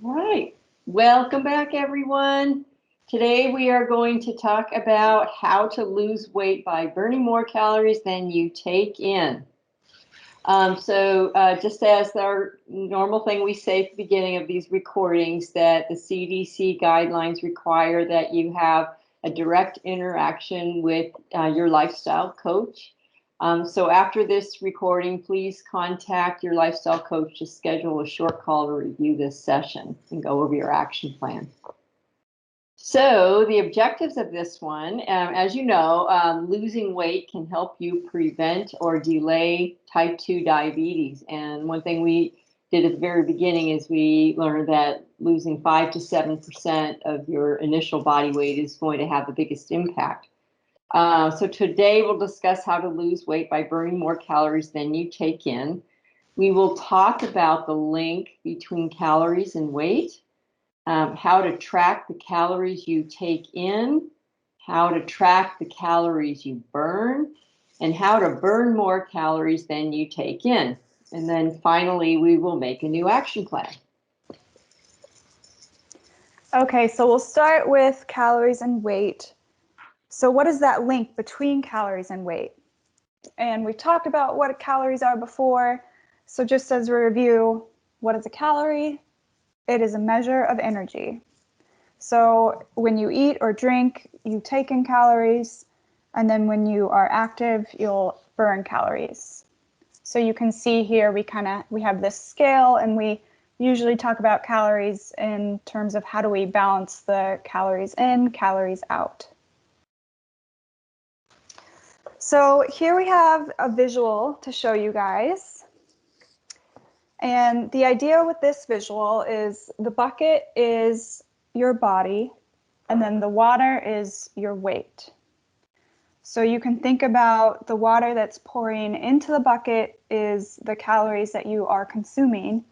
All right, welcome back everyone. Today we are going to talk about how to lose weight by burning more calories than you take in. Just as our normal thing we say at the beginning of these recordings, that the CDC guidelines require that you have a direct interaction with your lifestyle coach. So after this recording, please contact your lifestyle coach to schedule a short call to review this session and go over your action plan. So the objectives of this one, as you know, losing weight can help you prevent or delay type 2 diabetes. And one thing we did at the very beginning is we learned that losing 5 to 7% of your initial body weight is going to have the biggest impact. So today we'll discuss how to lose weight by burning more calories than you take in. We will talk about the link between calories and weight. How to track the calories you take in, how to track the calories you burn, and how to burn more calories than you take in. And then finally, we will make a new action plan. Okay, so we'll start with calories and weight. So what is that link between calories and weight? And we talked about what calories are before. So just as a review, what is a calorie? It is a measure of energy. So when you eat or drink, you take in calories, and then when you are active, you'll burn calories. So you can see here we have this scale, and we usually talk about calories in terms of how do we balance the calories in, calories out. So here we have a visual to show you guys. And the idea with this visual is the bucket is your body, and then the water is your weight. So you can think about the water that's pouring into the bucket is the calories that you are consuming,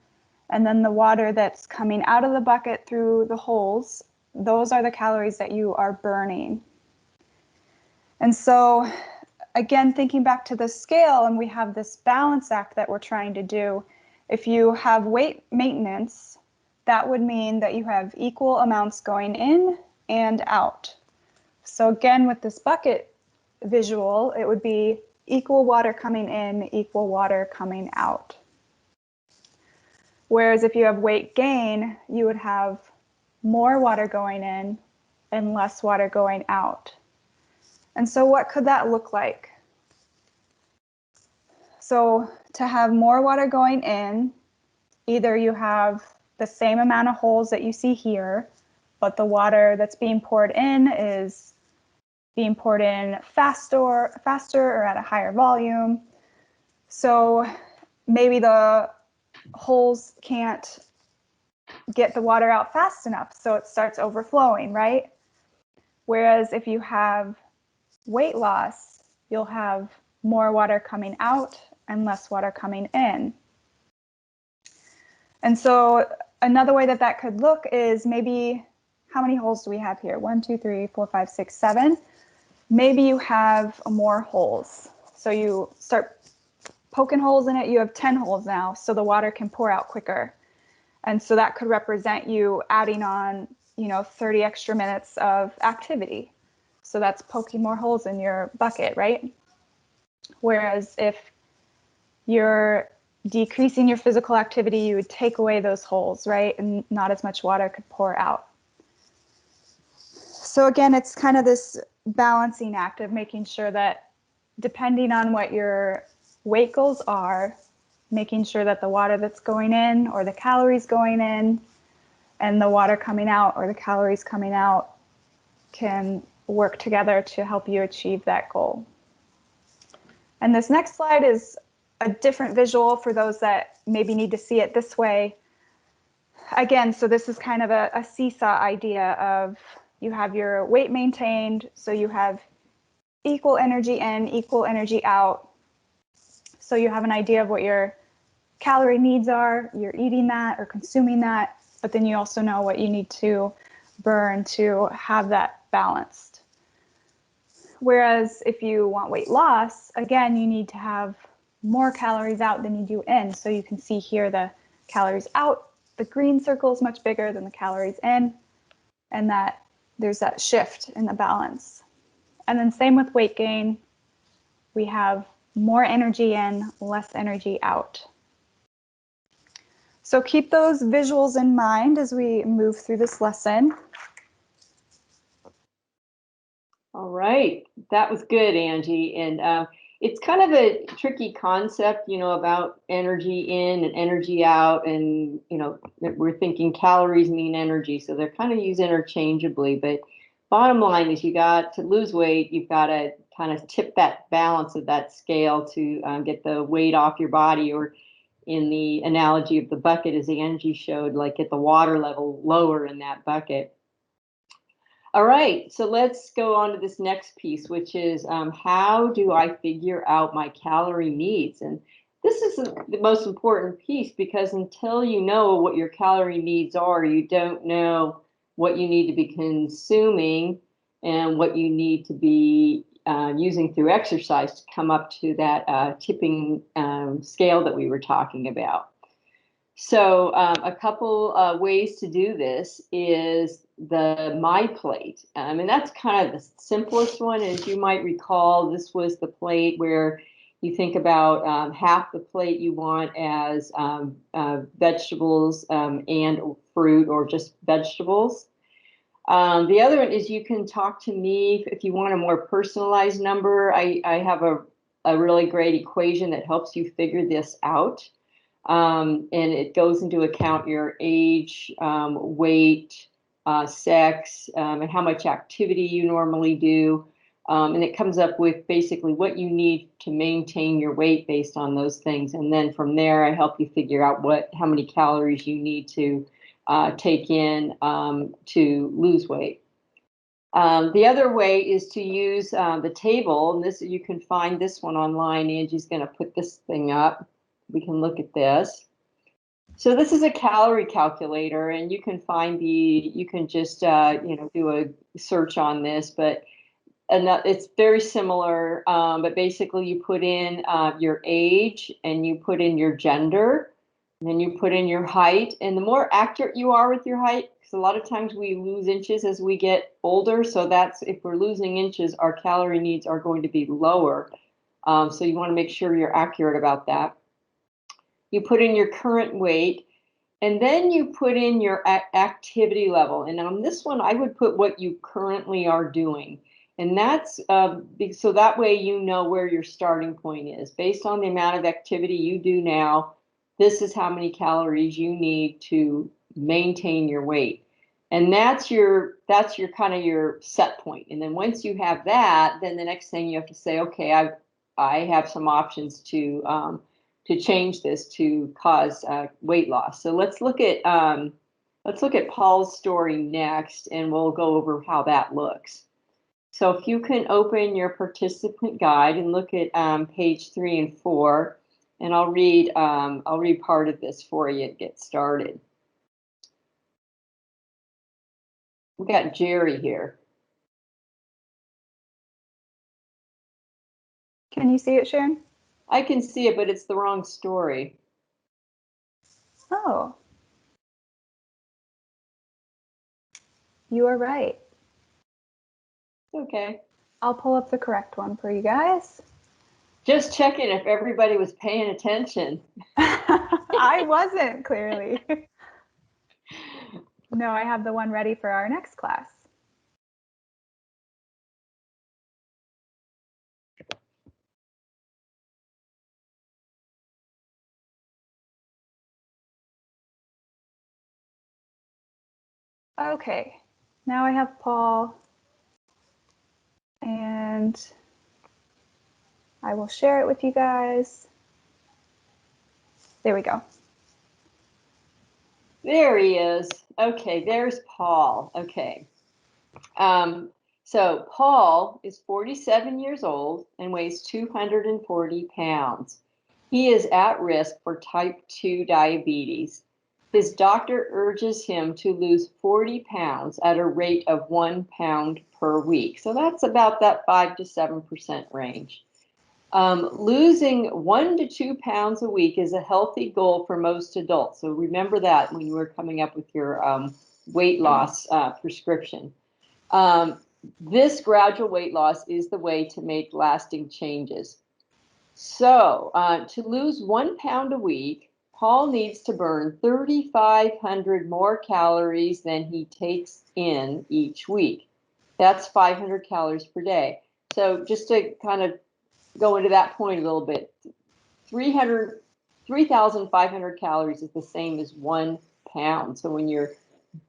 and then the water that's coming out of the bucket through the holes, those are the calories that you are burning. And so again, thinking back to the scale, and we have this balance act that we're trying to do. If you have weight maintenance, that would mean that you have equal amounts going in and out. So again, with this bucket visual, it would be equal water coming in, equal water coming out. Whereas if you have weight gain, you would have more water going in and less water going out. And so what could that look like? So to have more water going in, either you have the same amount of holes that you see here, but the water that's being poured in is being poured in faster or at a higher volume. So maybe the holes can't get the water out fast enough, so it starts overflowing, right? Whereas if you have weight loss, you'll have more water coming out and less water coming in. And so another way that that could look is maybe, how many holes do we have here? 1, 2, 3, 4, 5, 6, 7. Maybe you have more holes. So you start poking holes in it, you have 10 holes now, so the water can pour out quicker. And so that could represent you adding on, 30 extra minutes of activity. So that's poking more holes in your bucket, right? Whereas if you're decreasing your physical activity, you would take away those holes, right? And not as much water could pour out. So again, it's kind of this balancing act of making sure that depending on what your weight goals are, making sure that the water that's going in or the calories going in and the water coming out or the calories coming out can work together to help you achieve that goal. And this next slide is a different visual for those that maybe need to see it this way. Again, so this is kind of a seesaw idea of you have your weight maintained, so you have equal energy in, equal energy out. So you have an idea of what your calorie needs are, you're eating that or consuming that, but then you also know what you need to burn to have that balanced. Whereas if you want weight loss, again, you need to have more calories out than you do in. So you can see here the calories out the green circle is much bigger than the calories in, and that there's that shift in the balance. And then same with weight gain. We have more energy in, less energy out. So keep those visuals in mind as we move through this lesson. All right, that was good, Angie. And it's kind of a tricky concept, about energy in and energy out. And, we're thinking calories mean energy. So they're kind of used interchangeably. But bottom line is to lose weight, you've got to kind of tip that balance of that scale to get the weight off your body, or in the analogy of the bucket, as Angie showed, like get the water level lower in that bucket. All right, so let's go on to this next piece, which is how do I figure out my calorie needs? And this is the most important piece, because until you know what your calorie needs are, you don't know what you need to be consuming and what you need to be using through exercise to come up to that tipping scale that we were talking about. So a couple ways to do this is the MyPlate. And that's kind of the simplest one. As you might recall, this was the plate where you think about half the plate you want as vegetables and fruit, or just vegetables. The other one is you can talk to me if you want a more personalized number. I have a really great equation that helps you figure this out. And it goes into account your age, weight, sex, and how much activity you normally do. And it comes up with basically what you need to maintain your weight based on those things. And then from there, I help you figure out how many calories you need to take in to lose weight. The other way is to use the table, and you can find this one online. Angie's going to put this thing up. We can look at this. So this is a calorie calculator, and you can just do a search on this, and it's very similar. But basically, you put in your age, and you put in your gender, and then you put in your height. And the more accurate you are with your height, because a lot of times we lose inches as we get older. So if we're losing inches, our calorie needs are going to be lower. So you want to make sure you're accurate about that. You put in your current weight, and then you put in your activity level. And on this one, I would put what you currently are doing. And that's so that way you know where your starting point is. Based on the amount of activity you do now, this is how many calories you need to maintain your weight. And that's your kind of your set point. And then once you have that, then the next thing you have to say, okay, I have some options to change this to cause weight loss. So let's look at Paul's story next, and we'll go over how that looks. So if you can open your participant guide and look at page 3 and 4, and I'll read part of this for you to get started. We got Jerry here. Can you see it, Sharon? I can see it, but it's the wrong story. Oh. You are right. Okay. I'll pull up the correct one for you guys. Just checking if everybody was paying attention. I wasn't, clearly. No, I have the one ready for our next class. Okay, now I have Paul, and I will share it with you guys. There we go. There he is. Okay, there's Paul. Okay. So Paul is 47 years old and weighs 240 pounds. He is at risk for type 2 diabetes. His doctor urges him to lose 40 pounds at a rate of 1 pound per week. So that's about that 5 to 7% range. Losing 1 to 2 pounds a week is a healthy goal for most adults. So remember that when you were coming up with your weight loss prescription. This gradual weight loss is the way to make lasting changes. So to lose 1 pound a week, Paul needs to burn 3,500 more calories than he takes in each week. That's 500 calories per day. So just to kind of go into that point a little bit, 3,500 calories is the same as 1 pound. So when you're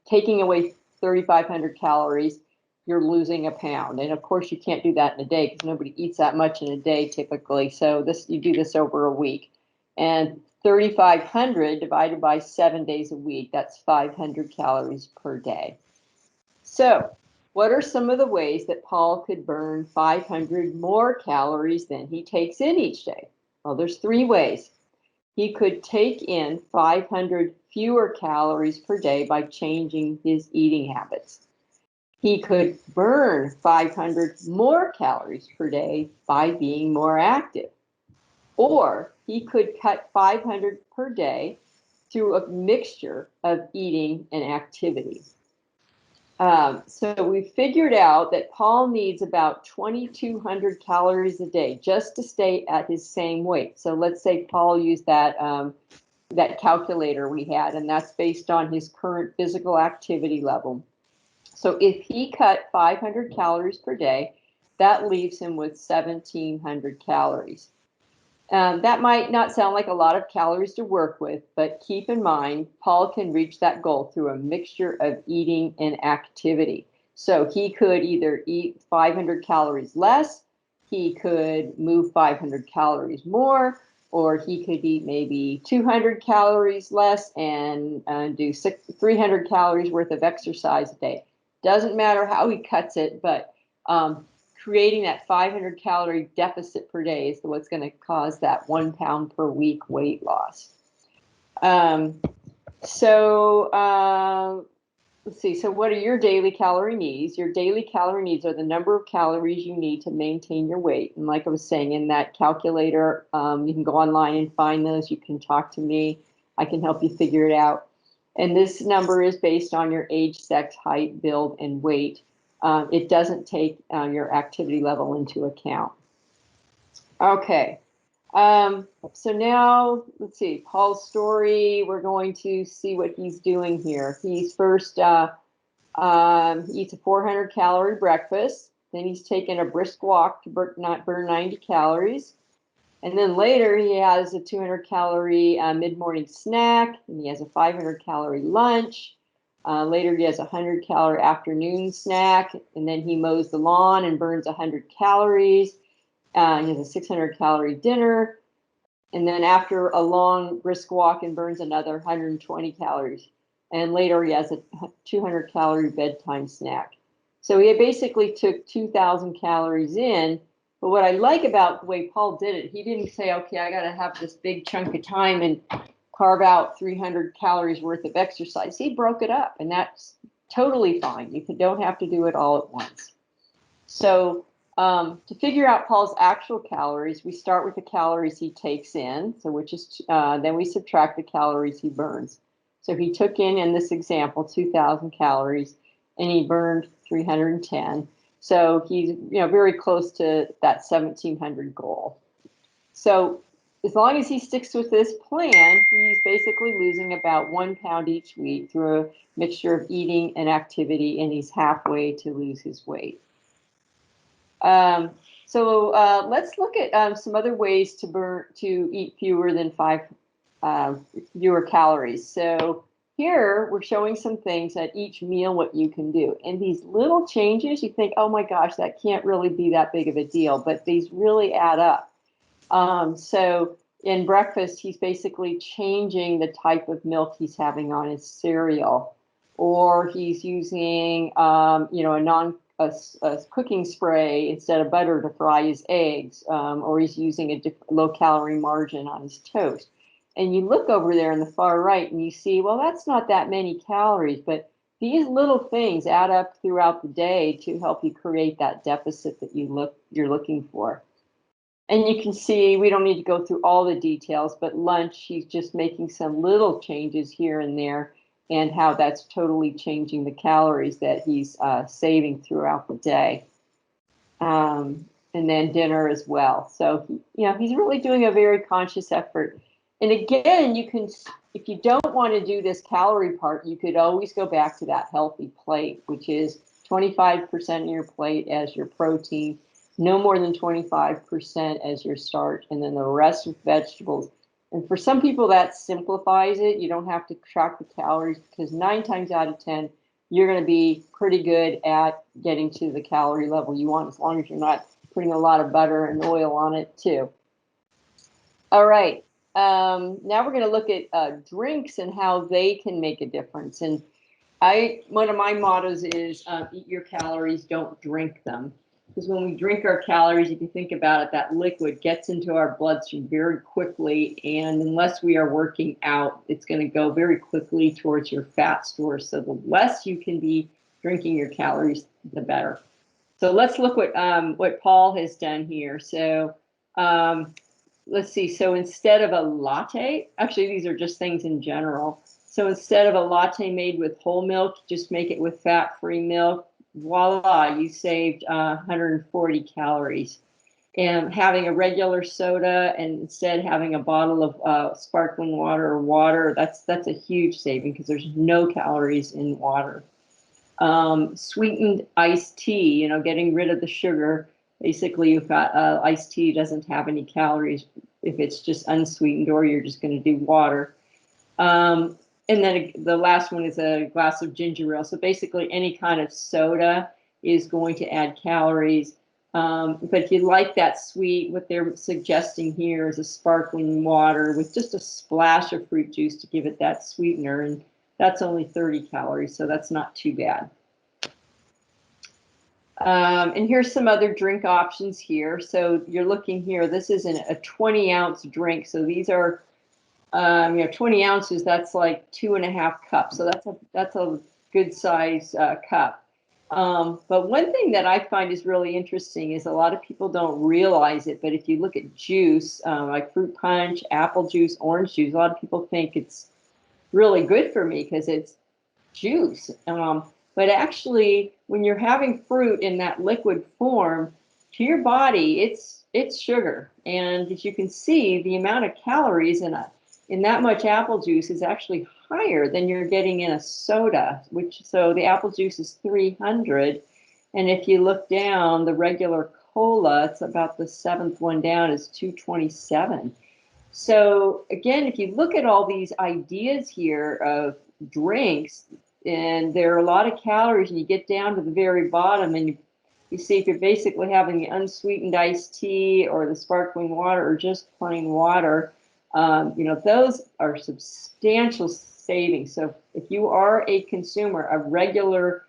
taking away 3,500 calories, you're losing a pound. And of course, you can't do that in a day because nobody eats that much in a day typically. So you do this over a week. And 3,500 divided by 7 days a week, that's 500 calories per day. So what are some of the ways that Paul could burn 500 more calories than he takes in each day? Well, there's 3 ways. He could take in 500 fewer calories per day by changing his eating habits. He could burn 500 more calories per day by being more active. Or he could cut 500 per day through a mixture of eating and activity. So we figured out that Paul needs about 2,200 calories a day just to stay at his same weight. So let's say Paul used that calculator we had, and that's based on his current physical activity level. So if he cut 500 calories per day, that leaves him with 1,700 calories. That might not sound like a lot of calories to work with, but keep in mind, Paul can reach that goal through a mixture of eating and activity. So he could either eat 500 calories less, he could move 500 calories more, or he could eat maybe 200 calories less and do 300 calories worth of exercise a day. Doesn't matter how he cuts it, but creating that 500 calorie deficit per day is what's going to cause that 1 pound per week weight loss. Let's see. So what are your daily calorie needs? Your daily calorie needs are the number of calories you need to maintain your weight. And like I was saying, in that calculator, you can go online and find those. You can talk to me. I can help you figure it out. And this number is based on your age, sex, height, build, and weight. It doesn't take your activity level into account. Okay. So now let's see, Paul's story. We're going to see what he's doing here. He's first, he eats a 400 calorie breakfast. Then he's taken a brisk walk to burn 90 calories. And then later he has a 200 calorie mid-morning snack, and he has a 500 calorie lunch. Later he has a 100 calorie afternoon snack, and then he mows the lawn and burns 100 calories. He has a 600 calorie dinner. And then after a long brisk walk and burns another 120 calories. And later he has a 200 calorie bedtime snack. So he basically took 2,000 calories in. But what I like about the way Paul did it, he didn't say, okay, I got to have this big chunk of time and carve out 300 calories worth of exercise. He broke it up, and that's totally fine. You don't have to do it all at once. So to figure out Paul's actual calories, we start with the calories he takes in, so then we subtract the calories he burns. So he took in this example, 2,000 calories, and he burned 310. So he's very close to that 1,700 goal. So as long as he sticks with this plan, he's basically losing about 1 pound each week through a mixture of eating and activity, and he's halfway to lose his weight. Let's look at some other ways to eat fewer than fewer calories. So here we're showing some things at each meal what you can do. And these little changes, you think, oh my gosh, that can't really be that big of a deal, but these really add up. So in breakfast, he's basically changing the type of milk he's having on his cereal, or he's using, a cooking spray instead of butter to fry his eggs, or he's using a low-calorie margarine on his toast. And you look over there in the far right and you see, well, that's not that many calories, but these little things add up throughout the day to help you create that deficit that you're looking for. And you can see, we don't need to go through all the details, but lunch, he's just making some little changes here and there, and how that's totally changing the calories that he's saving throughout the day. And then dinner as well. So, he's really doing a very conscious effort. And again, if you don't want to do this calorie part, you could always go back to that healthy plate, which is 25% of your plate as your protein, no more than 25% as your starch, and then the rest with vegetables. And for some people, that simplifies it. You don't have to track the calories, because 9 times out of 10, you're going to be pretty good at getting to the calorie level you want, as long as you're not putting a lot of butter and oil on it too. All right. Now we're going to look at drinks and how they can make a difference. And one of my mottos is eat your calories, don't drink them. Because when we drink our calories, if you think about it, that liquid gets into our bloodstream very quickly. And unless we are working out, it's going to go very quickly towards your fat stores. So the less you can be drinking your calories, the better. So let's look what Paul has done here. So let's see. So instead of a latte, actually, these are just things in general. So instead of a latte made with whole milk, just make it with fat-free milk. Voila, you saved 140 calories. And having a regular soda and instead having a bottle of sparkling water, that's a huge saving, because there's no calories in water. Sweetened iced tea, getting rid of the sugar. Basically, you've got iced tea doesn't have any calories if it's just unsweetened, or you're just going to do water. And then the last one is a glass of ginger ale. So basically, any kind of soda is going to add calories. But if you like that sweet, what they're suggesting here is a sparkling water with just a splash of fruit juice to give it that sweetener. And that's only 30 calories, so that's not too bad. And here's some other drink options here. So you're looking here, this is a 20-ounce drink. So these are 20 ounces, that's like 2.5 cups. So that's a good size cup. But one thing that I find is really interesting is a lot of people don't realize it, but if you look at juice, like fruit punch, apple juice, orange juice, a lot of people think it's really good for me because it's juice. But actually, when you're having fruit in that liquid form, to your body, it's sugar. And as you can see, the amount of calories in that much apple juice is actually higher than you're getting in a soda, so the apple juice is 300. And if you look down, the regular cola, it's about the 7th one down, is 227. So again, if you look at all these ideas here of drinks, and there are a lot of calories, and you get down to the very bottom, and you see if you're basically having the unsweetened iced tea or the sparkling water or just plain water, those are substantial savings. So if you are a consumer of regular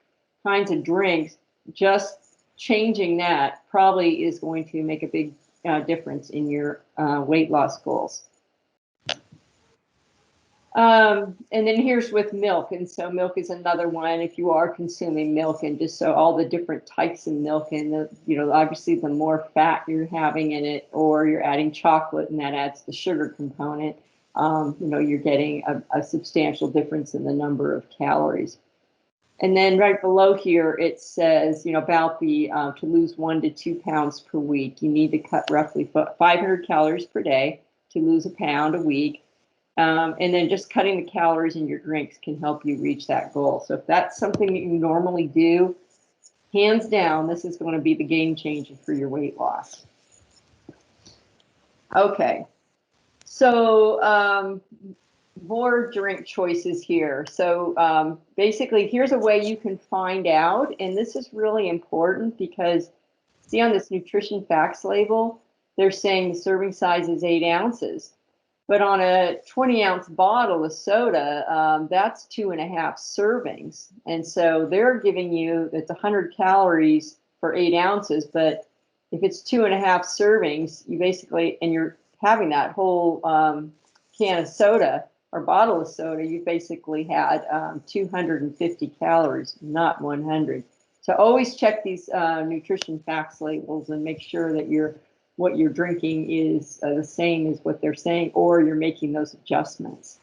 kinds of drinks, just changing that probably is going to make a big difference in your weight loss goals. And then here's with milk. And so milk is another one. If you are consuming milk, and just so all the different types of milk, and obviously the more fat you're having in it, or you're adding chocolate and that adds the sugar component, you're getting a substantial difference in the number of calories. And then right below here, it says, about to lose 1 to 2 pounds per week, you need to cut roughly 500 calories per day to lose a pound a week. And then just cutting the calories in your drinks can help you reach that goal. So if that's something that you normally do, hands down, this is going to be the game changer for your weight loss. Okay, so more drink choices here. So basically, here's a way you can find out, and this is really important because, see on this nutrition facts label, they're saying the serving size is 8 ounces. But on a 20-ounce bottle of soda, that's 2.5 servings. And so they're giving you, it's 100 calories for 8 ounces. But if it's 2.5 servings, you basically, and you're having that whole can of soda or bottle of soda, you basically had 250 calories, not 100. So always check these nutrition facts labels and make sure that you're what you're drinking is the same as what they're saying, or you're making those adjustments.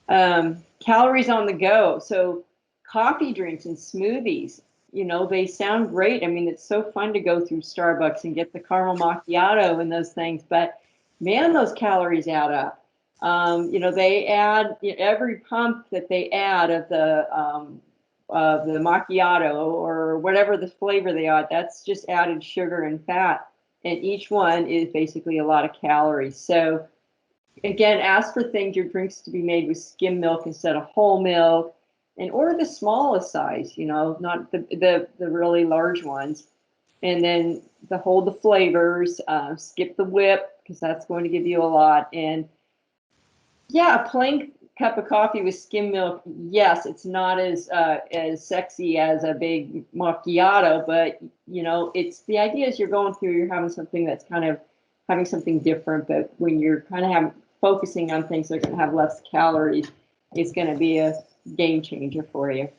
Calories on the go. So coffee drinks and smoothies, you know, they sound great. I mean, it's so fun to go through Starbucks and get the caramel macchiato and those things, but man, those calories add up. You know, they add, you know, every pump that they add of the macchiato or whatever the flavor they add, that's just added sugar and fat. And each one is basically a lot of calories. So again, ask for your drinks to be made with skim milk instead of whole milk, and order the smallest size, you know, not the really large ones. And then hold the flavors, skip the whip because that's going to give you a lot. And yeah, a plain cup of coffee with skim milk, yes, it's not as sexy as a big macchiato, but you know, it's the idea is you're having something that's kind of having something different. But when you're kind of focusing on things that are going to have less calories, it's going to be a game changer for you.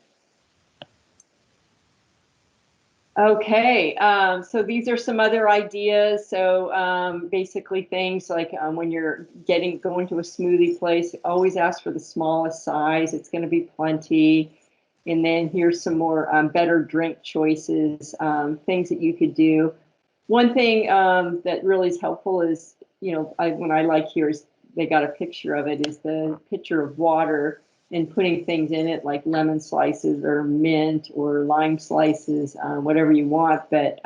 Okay, so these are some other ideas. So basically things like when you're going to a smoothie place, always ask for the smallest size. It's going to be plenty. And then here's some more better drink choices, things that you could do. One thing that really is helpful is, you know, what I like here is they got a picture of it, is the pitcher of water, and putting things in it like lemon slices or mint or lime slices, whatever you want, but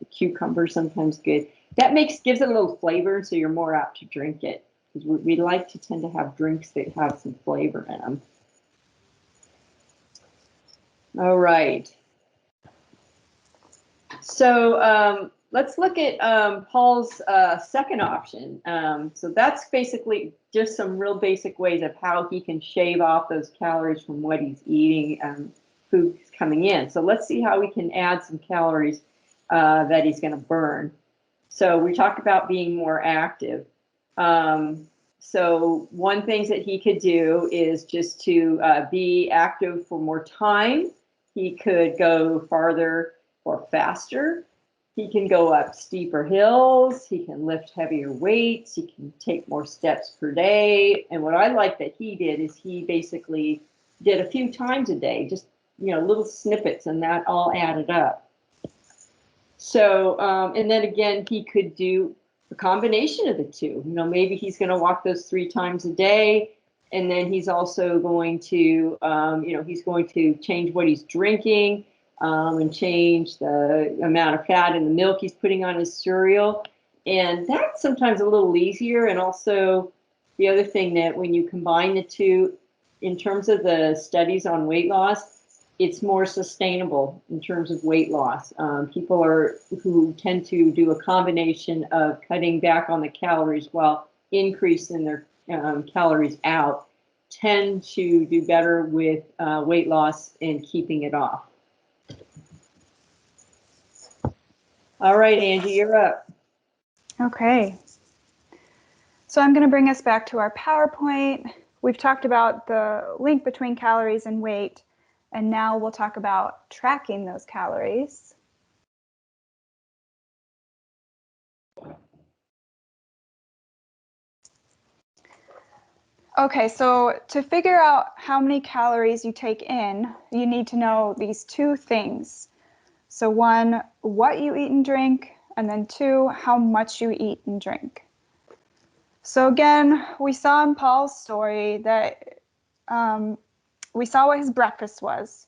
cucumber sometimes good. That gives it a little flavor, so you're more apt to drink it, because we like to tend to have drinks that have some flavor in them. All right. So let's look at Paul's second option. So that's basically just some real basic ways of how he can shave off those calories from what he's eating, food coming in. So let's see how we can add some calories that he's going to burn. So we talked about being more active. So one thing that he could do is just to be active for more time. He could go farther or faster. He can go up steeper hills. He can lift heavier weights. He can take more steps per day. And what I like that he did is he basically did a few times a day, just, you know, little snippets, and that all added up. So, and then again, he could do a combination of the two. You know, maybe he's going to walk those 3 times a day, and then he's also going to, you know, he's going to change what he's drinking, and change the amount of fat in the milk he's putting on his cereal. And that's sometimes a little easier. And also the other thing, that when you combine the two, in terms of the studies on weight loss, it's more sustainable in terms of weight loss. People who tend to do a combination of cutting back on the calories while increasing their calories out tend to do better with weight loss and keeping it off. All right, Angie, you're up. Okay. So I'm going to bring us back to our PowerPoint. We've talked about the link between calories and weight, and now we'll talk about tracking those calories. Okay, so to figure out how many calories you take in, you need to know these 2 things. So 1, what you eat and drink, and then 2, how much you eat and drink. So again, we saw in Paul's story that we saw what his breakfast was,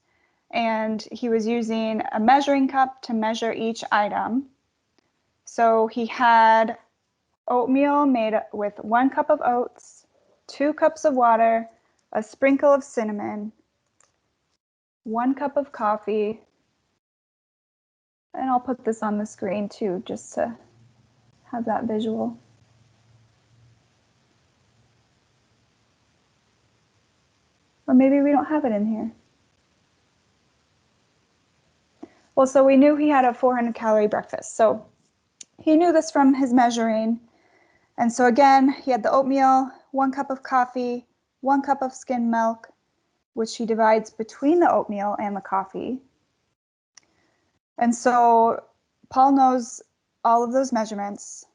and he was using a measuring cup to measure each item. So he had oatmeal made with 1 cup of oats, 2 cups of water, a sprinkle of cinnamon, 1 cup of coffee, and I'll put this on the screen too, just to have that visual. Or maybe we don't have it in here. Well, so we knew he had a 400 calorie breakfast. So he knew this from his measuring. And so again, he had the oatmeal, 1 cup of coffee, 1 cup of skim milk, which he divides between the oatmeal and the coffee. And so Paul knows all of those measurements.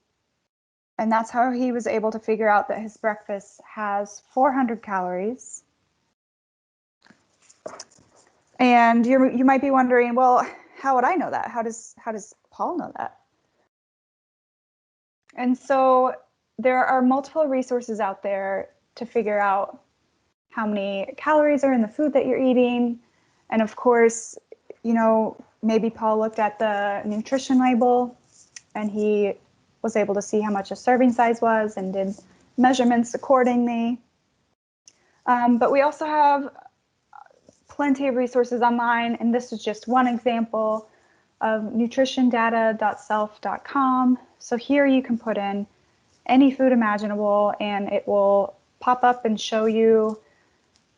And that's how he was able to figure out that his breakfast has 400 calories. And you might be wondering, well, how would I know that? How does Paul know that? And so there are multiple resources out there to figure out how many calories are in the food that you're eating. And of course, maybe Paul looked at the nutrition label and he was able to see how much a serving size was and did measurements accordingly. But we also have plenty of resources online, and this is just one example of nutritiondata.self.com. So here you can put in any food imaginable and it will pop up and show you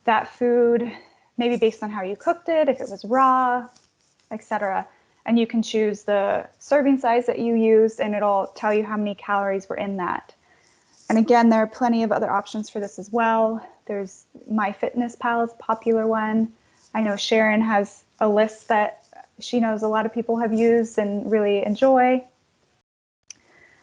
that food, maybe based on how you cooked it, if it was raw, etc. And you can choose the serving size that you used and it'll tell you how many calories were in that. And again, there are plenty of other options for this as well. There's MyFitnessPal is a popular one. I know Sharon has a list that she knows a lot of people have used and really enjoy.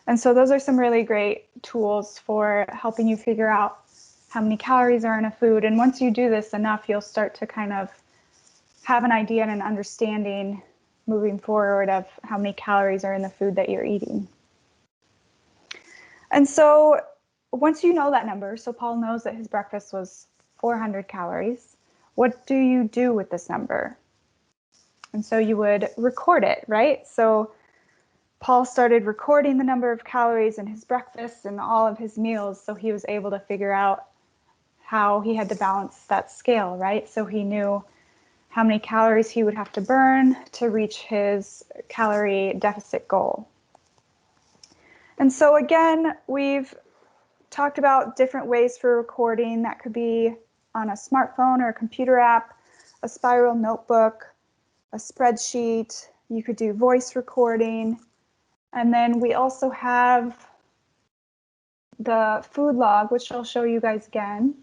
And so those are some really great tools for helping you figure out how many calories are in a food. And once you do this enough, you'll start to kind of have an idea and an understanding moving forward of how many calories are in the food that you're eating. And so once you know that number, so Paul knows that his breakfast was 400 calories, what do you do with this number? And so you would record it, right? So Paul started recording the number of calories in his breakfast and all of his meals, so he was able to figure out how he had to balance that scale, right? So he knew how many calories he would have to burn to reach his calorie deficit goal. And so again, we've talked about different ways for recording. That could be on a smartphone or a computer app, a spiral notebook, a spreadsheet. You could do voice recording. And then we also have the food log, which I'll show you guys again.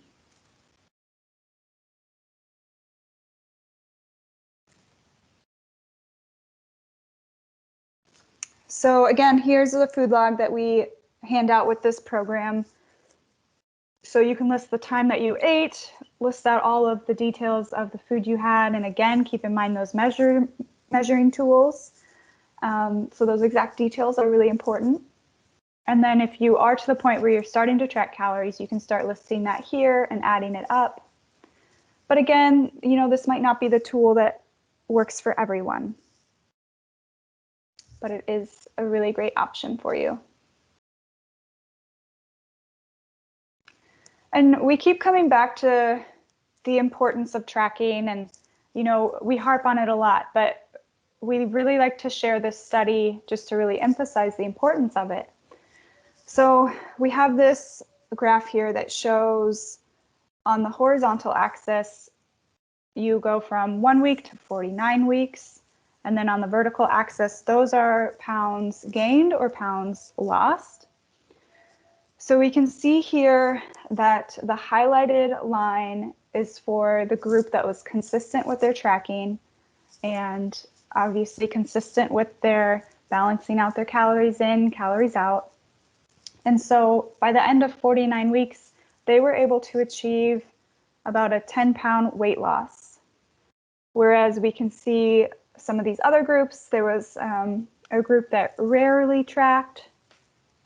So again, here's the food log that we hand out with this program. So you can list the time that you ate, list out all of the details of the food you had, and again, keep in mind those measuring tools. So those exact details are really important. And then if you are to the point where you're starting to track calories, you can start listing that here and adding it up. But again, this might not be the tool that works for everyone, but it is a really great option for you. And we keep coming back to the importance of tracking, and we harp on it a lot, but we really like to share this study just to really emphasize the importance of it. So we have this graph here that shows on the horizontal axis, you go from 1 week to 49 weeks. And then on the vertical axis, those are pounds gained or pounds lost. So we can see here that the highlighted line is for the group that was consistent with their tracking and obviously consistent with their balancing out their calories in, calories out. And so by the end of 49 weeks, they were able to achieve about a 10-pound weight loss. Whereas we can see some of these other groups, there was a group that rarely tracked.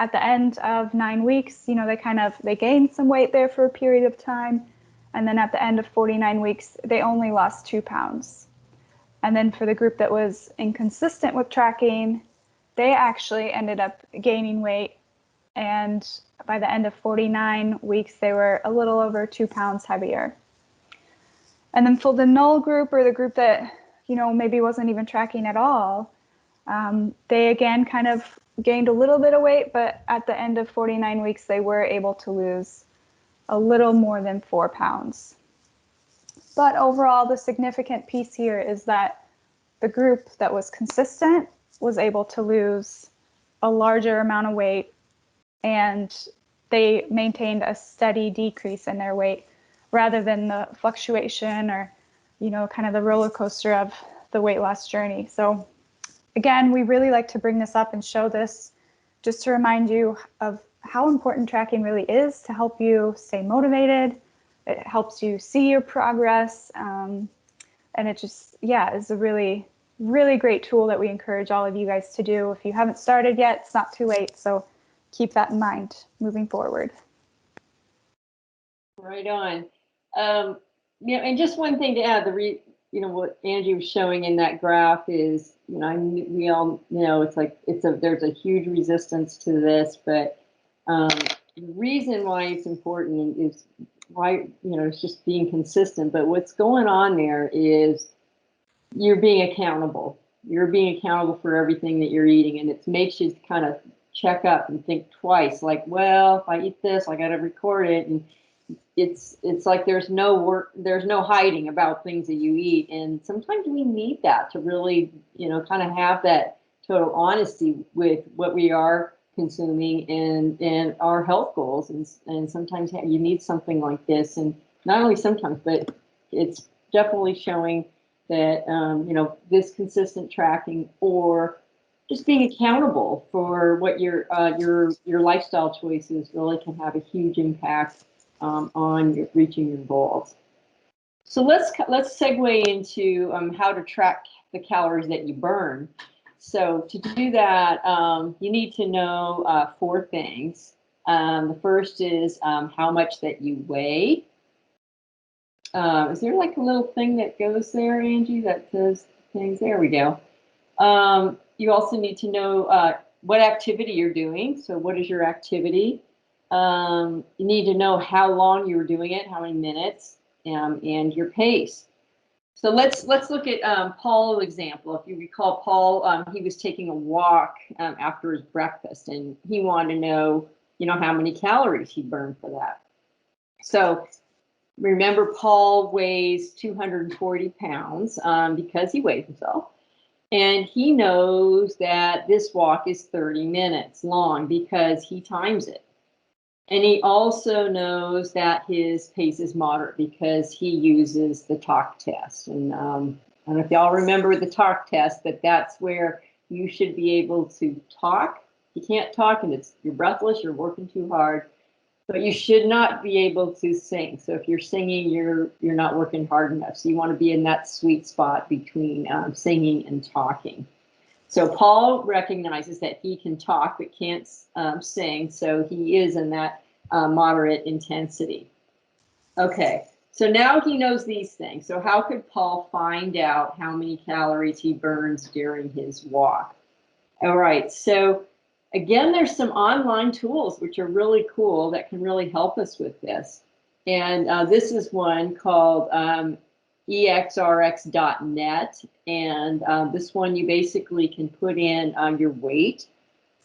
At the end of 9 weeks, they gained some weight there for a period of time. And then at the end of 49 weeks, they only lost 2 pounds. And then for the group that was inconsistent with tracking, they actually ended up gaining weight. And by the end of 49 weeks, they were a little over 2 pounds heavier. And then for the null group, or the group that, maybe wasn't even tracking at all, they again kind of gained a little bit of weight, but at the end of 49 weeks, they were able to lose a little more than 4 pounds. But overall, the significant piece here is that the group that was consistent was able to lose a larger amount of weight, and they maintained a steady decrease in their weight rather than the fluctuation or, kind of the roller coaster of the weight loss journey. So again, we really like to bring this up and show this just to remind you of how important tracking really is to help you stay motivated. It helps you see your progress. And it just, yeah, is a really, really great tool that we encourage all of you guys to do. If you haven't started yet, it's not too late. So keep that in mind moving forward. Right on. Yeah, and just one thing to add, what Angie was showing in that graph is, we all know it's like there's a huge resistance to this, but the reason why it's important is why, it's just being consistent. But what's going on there is you're being accountable. You're being accountable for everything that you're eating, and it makes you kind of check up and think twice, like, well, if I eat this, I got to record it. And it's like there's no hiding about things that you eat, and sometimes we need that to really kind of have that total honesty with what we are consuming and our health goals, and sometimes you need something like this, and not only sometimes, but it's definitely showing that this consistent tracking or just being accountable for what your lifestyle choices really can have a huge impact on reaching your goals. So let's segue into how to track the calories that you burn. So to do that, you need to know 4 things. The first is how much that you weigh. Is there like a little thing that goes there, Angie, that says things? There we go. You also need to know what activity you're doing. So what is your activity? You need to know how long you were doing it, how many minutes, and your pace. So let's look at Paul's example. If you recall, Paul, he was taking a walk after his breakfast, and he wanted to know, how many calories he burned for that. So remember, Paul weighs 240 pounds because he weighs himself. And he knows that this walk is 30 minutes long because he times it. And he also knows that his pace is moderate because he uses the talk test. And I don't know if y'all remember the talk test, but that's where you should be able to talk. You can't talk and you're breathless, you're working too hard, but you should not be able to sing. So if you're singing, you're not working hard enough. So you want to be in that sweet spot between singing and talking. So Paul recognizes that he can talk but can't sing, so he is in that moderate intensity. Okay, so now he knows these things. So how could Paul find out how many calories he burns during his walk? All right, so again, there's some online tools which are really cool that can really help us with this. And this is one called exrx.net. And this one, you basically can put in your weight,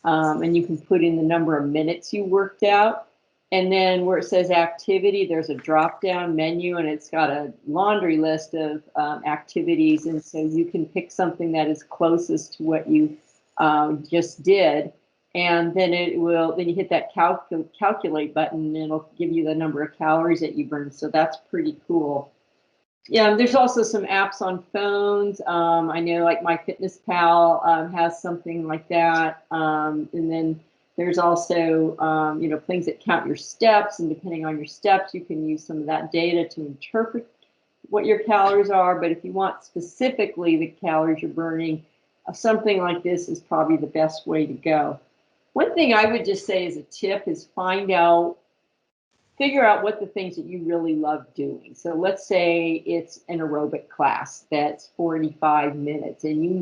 and you can put in the number of minutes you worked out. And then where it says activity, there's a drop-down menu, and it's got a laundry list of activities. And so you can pick something that is closest to what you just did. And then then you hit that calculate button, and it'll give you the number of calories that you burned. So that's pretty cool. Yeah, there's also some apps on phones. I know like MyFitnessPal has something like that. And then there's also, things that count your steps, and depending on your steps, you can use some of that data to interpret what your calories are. But if you want specifically the calories you're burning, something like this is probably the best way to go. One thing I would just say as a tip is figure out what the things that you really love doing. So let's say it's an aerobic class that's 45 minutes, and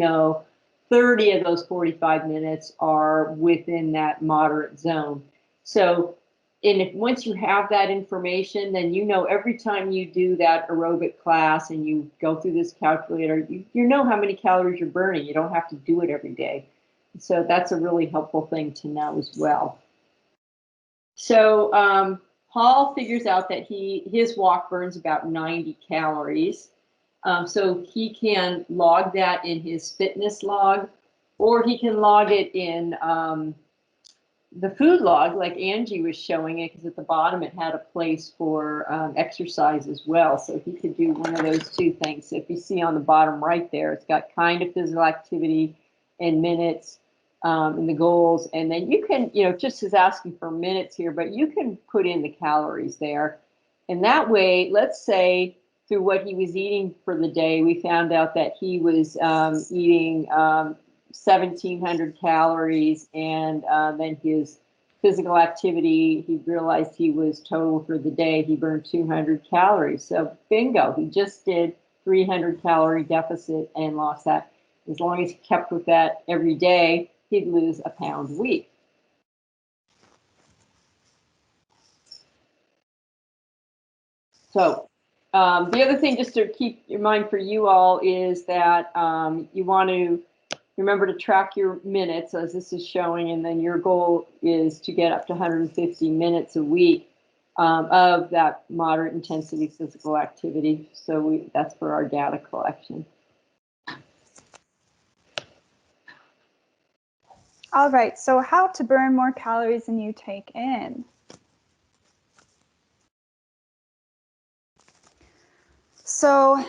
30 of those 45 minutes are within that moderate zone. So, once you have that information, then every time you do that aerobic class and you go through this calculator, you know how many calories you're burning. You don't have to do it every day. So that's a really helpful thing to know as well. So Paul figures out that his walk burns about 90 calories. So he can log that in his fitness log, or he can log it in the food log, like Angie was showing it, because at the bottom it had a place for exercise as well. So he could do one of those 2 things. So if you see on the bottom right there, it's got kind of physical activity, and minutes and the goals. And then you can, just as asking for minutes here, but you can put in the calories there. And that way, let's say through what he was eating for the day, we found out that he was eating 1,700 calories, and then his physical activity, he realized he was total for the day, he burned 200 calories. So bingo, he just did 300 calorie deficit and lost that. As long as he kept with that every day, he'd lose a pound a week. So the other thing just to keep in mind for you all is that you want to remember to track your minutes as this is showing, and then your goal is to get up to 150 minutes a week of that moderate intensity physical activity. So that's for our data collection. All right, so how to burn more calories than you take in. So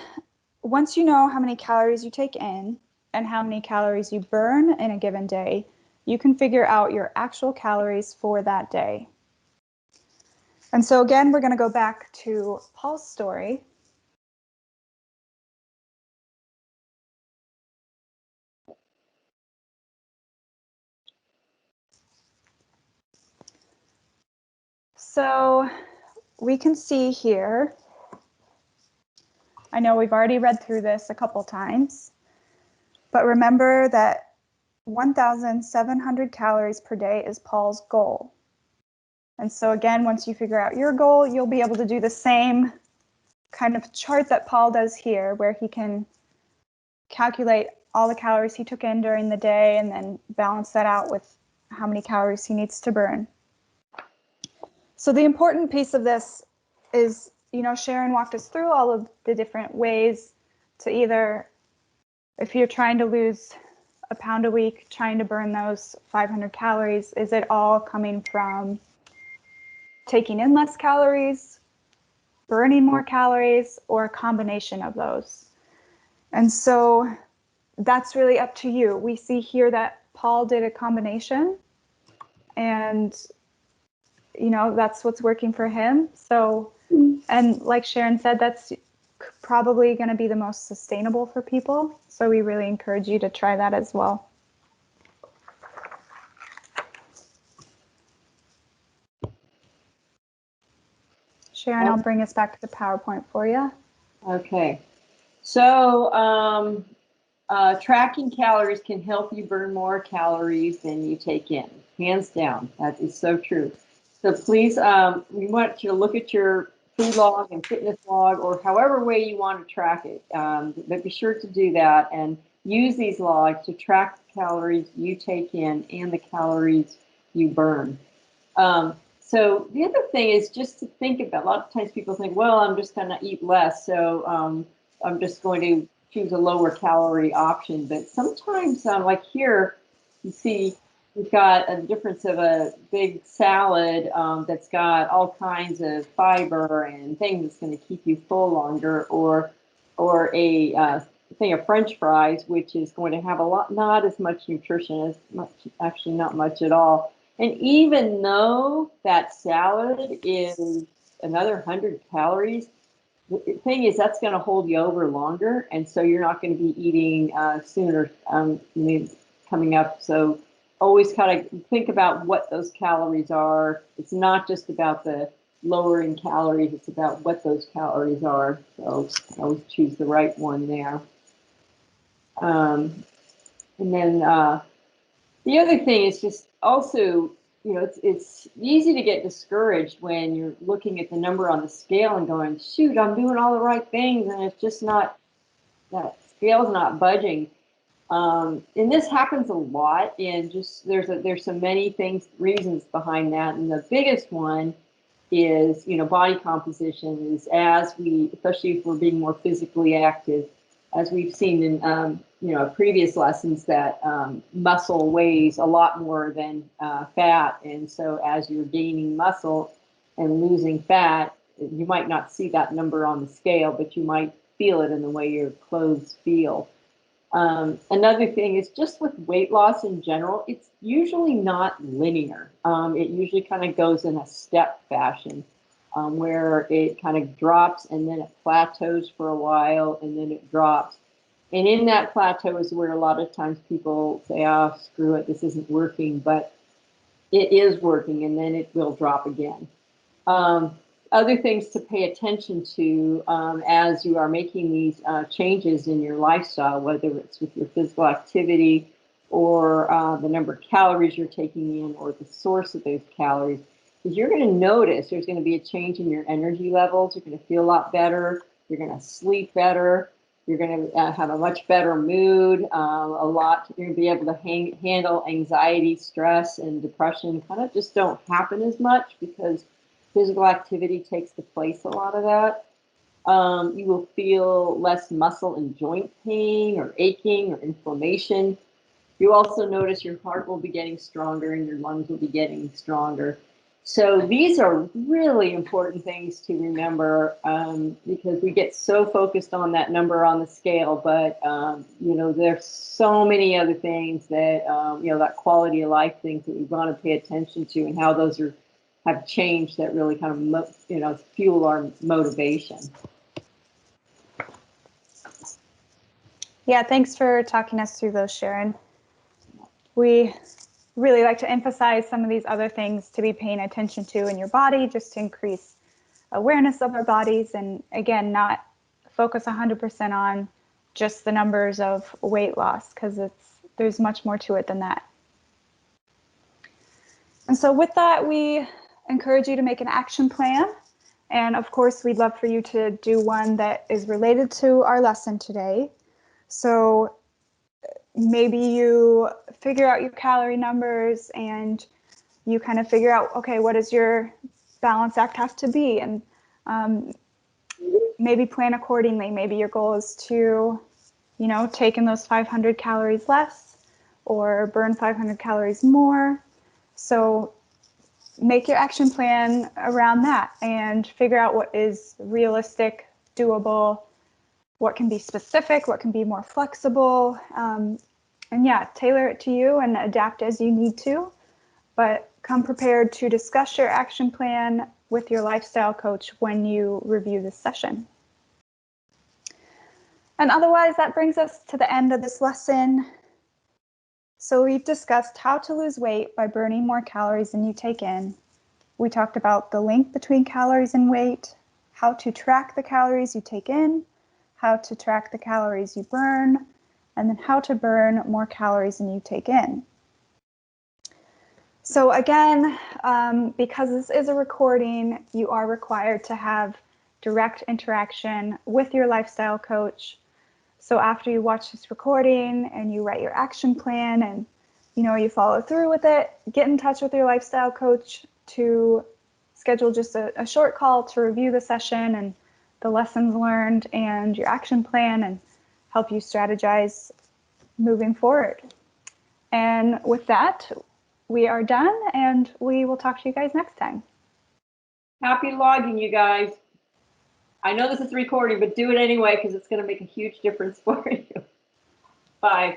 once you know how many calories you take in and how many calories you burn in a given day, you can figure out your actual calories for that day. And so again, we're going to go back to Paul's story. So we can see here, I know we've already read through this a couple times, but remember that 1,700 calories per day is Paul's goal. And so again, once you figure out your goal, you'll be able to do the same kind of chart that Paul does here, where he can calculate all the calories he took in during the day and then balance that out with how many calories he needs to burn. So the important piece of this is, Sharon walked us through all of the different ways to either, if you're trying to lose a pound a week, trying to burn those 500 calories, is it all coming from taking in less calories, burning more calories, or a combination of those? And so that's really up to you. We see here that Paul did a combination, and that's what's working for him. So, and like Sharon said, that's probably going to be the most sustainable for people. So we really encourage you to try that as well. Sharon, I'll bring us back to the PowerPoint for you. Okay. So tracking calories can help you burn more calories than you take in. Hands down. That is so true. So please, we want you to look at your food log and fitness log, or however way you want to track it. But be sure to do that and use these logs to track the calories you take in and the calories you burn. So the other thing is just to think about, a lot of times people think, well, I'm just going to eat less, so I'm just going to choose a lower calorie option. But sometimes, like here, you see we've got a difference of a big salad that's got all kinds of fiber and things that's going to keep you full longer, or a thing of French fries, which is going to have not as much nutrition, actually not much at all. And even though that salad is another 100 calories, the thing is that's going to hold you over longer, and so you're not going to be eating sooner coming up. So always kind of think about what those calories are. It's not just about the lowering calories, it's about what those calories are. So always choose the right one there. And then the other thing is just also, it's easy to get discouraged when you're looking at the number on the scale and going, shoot, I'm doing all the right things, and it's just not, that scale's not budging. And this happens a lot, and just there's so many reasons behind that, and the biggest one is, body composition is, especially if we're being more physically active, as we've seen in previous lessons, that muscle weighs a lot more than fat, and so as you're gaining muscle and losing fat, you might not see that number on the scale, but you might feel it in the way your clothes feel. Another thing is just with weight loss in general, it's usually not linear. It usually kind of goes in a step fashion, where it kind of drops and then it plateaus for a while and then it drops. And in that plateau is where a lot of times people say, oh, screw it, this isn't working, but it is working, and then it will drop again. Other things to pay attention to as you are making these changes in your lifestyle, whether it's with your physical activity or the number of calories you're taking in or the source of those calories, is you're going to notice there's going to be a change in your energy levels. You're going to feel a lot better. You're going to sleep better. You're going to have a much better mood. You're going to be able to handle anxiety, stress, and depression. Kind of just don't happen as much because physical activity takes the place a lot of that. You will feel less muscle and joint pain or aching or inflammation. You also notice your heart will be getting stronger and your lungs will be getting stronger. So these are really important things to remember because we get so focused on that number on the scale, but there's so many other things that that quality of life things that we want to pay attention to and how those have changed that really kind of fuel our motivation. Yeah, thanks for talking us through those, Sharon. We really like to emphasize some of these other things to be paying attention to in your body, just to increase awareness of our bodies, and again, not focus 100% on just the numbers of weight loss, because there's much more to it than that. And so with that, we encourage you to make an action plan. And of course, we'd love for you to do one that is related to our lesson today. So maybe you figure out your calorie numbers and you kind of figure out, okay, what does your balance act have to be? And maybe plan accordingly. Maybe your goal is to, take in those 500 calories less or burn 500 calories more. So make your action plan around that and figure out what is realistic, doable, what can be specific, what can be more flexible. And yeah, tailor it to you and adapt as you need to, but come prepared to discuss your action plan with your lifestyle coach when you review this session. And otherwise, that brings us to the end of this lesson. So we've discussed how to lose weight by burning more calories than you take in. We talked about the link between calories and weight, how to track the calories you take in, how to track the calories you burn, and then how to burn more calories than you take in. So again, because this is a recording, you are required to have direct interaction with your lifestyle coach. So after you watch this recording and you write your action plan and you follow through with it, get in touch with your lifestyle coach to schedule just a short call to review the session and the lessons learned and your action plan and help you strategize moving forward. And with that, we are done and we will talk to you guys next time. Happy logging, you guys. I know this is recording, but do it anyway because it's going to make a huge difference for you. Bye.